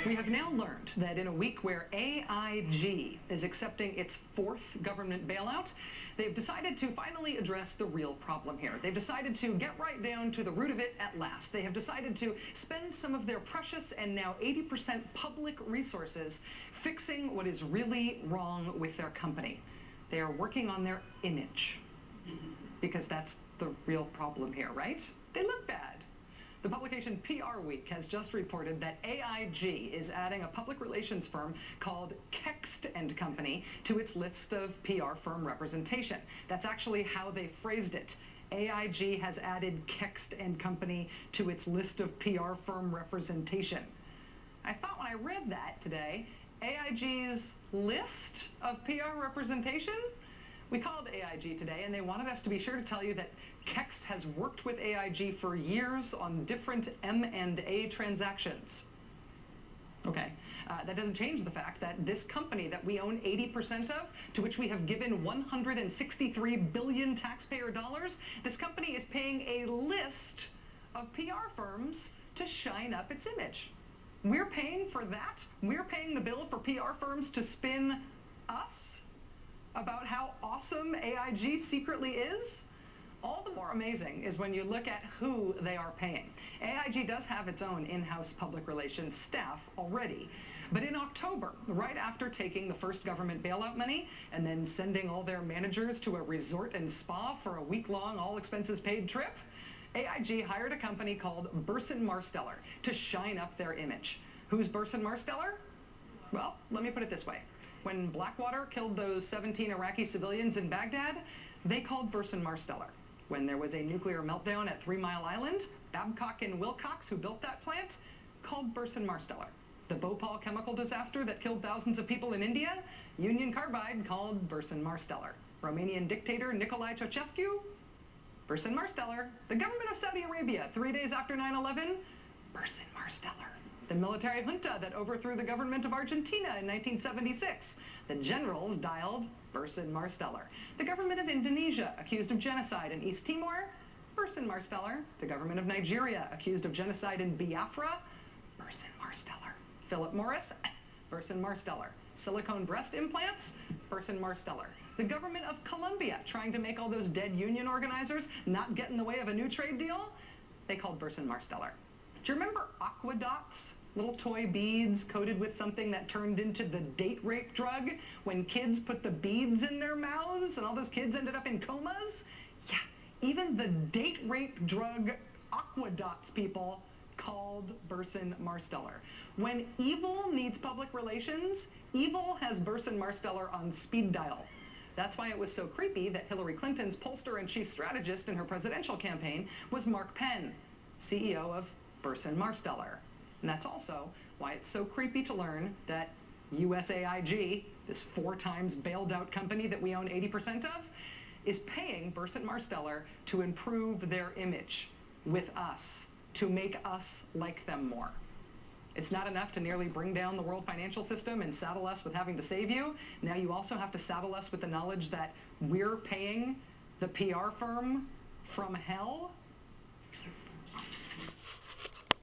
We have now learned that in a week where AIG is accepting its fourth government bailout, they've decided to finally address the real problem here. They've decided to get right down to the root of it at last. They have decided to spend some of their precious and now 80% public resources fixing what is really wrong with their company. They are working on their image, because that's the real problem here, right? They look bad. The publication PR Week has just reported that AIG is adding a public relations firm called Kext & Company to its list of PR firm representation. That's actually how they phrased it. AIG has added Kext & Company to its list of PR firm representation. I thought when I read that today, AIG's list of PR representation? We called AIG today, and they wanted us to be sure to tell you that Kext has worked with AIG for years on different M&A transactions. Okay, that doesn't change the fact that this company that we own 80% of, to which we have given 163 billion taxpayer dollars, this company is paying a list of PR firms to shine up its image. We're paying for that. We're paying the bill for PR firms to spin us about how awesome AIG secretly is. All the more amazing is when you look at who they are paying. AIG does have its own in-house public relations staff already. But in October, right after taking the first government bailout money and then sending all their managers to a resort and spa for a week-long all-expenses-paid trip, AIG hired a company called Burson-Marsteller to shine up their image. Who's Burson-Marsteller? Well, let me put it this way. When Blackwater killed those 17 Iraqi civilians in Baghdad, they called Burson-Marsteller. When there was a nuclear meltdown at 3 Mile Island, Babcock and Wilcox, who built that plant, called Burson-Marsteller. The Bhopal chemical disaster that killed thousands of people in India, Union Carbide called Burson-Marsteller. Romanian dictator Nicolae Ceausescu, Burson-Marsteller. The government of Saudi Arabia, 3 days after 9/11, Burson-Marsteller. The military junta that overthrew the government of Argentina in 1976. The generals dialed Burson-Marsteller. The government of Indonesia, accused of genocide in East Timor, Burson-Marsteller. The government of Nigeria, accused of genocide in Biafra, Burson-Marsteller. Philip Morris, Burson-Marsteller. Silicone breast implants, Burson-Marsteller. The government of Colombia, trying to make all those dead union organizers not get in the way of a new trade deal, they called Burson-Marsteller. Do you remember aquadots? Little toy beads coated with something that turned into the date rape drug when kids put the beads in their mouths and all those kids ended up in comas? Yeah, even the date rape drug aquadots people called Burson-Marsteller. When evil needs public relations, evil has Burson-Marsteller on speed dial. That's why it was so creepy that Hillary Clinton's pollster and chief strategist in her presidential campaign was Mark Penn, CEO of Burson-Marsteller. And that's also why it's so creepy to learn that USAIG, this 4 times bailed out company that we own 80% of, is paying Burson-Marsteller to improve their image with us, to make us like them more. It's not enough to nearly bring down the world financial system and saddle us with having to save you. Now you also have to saddle us with the knowledge that we're paying the PR firm from hell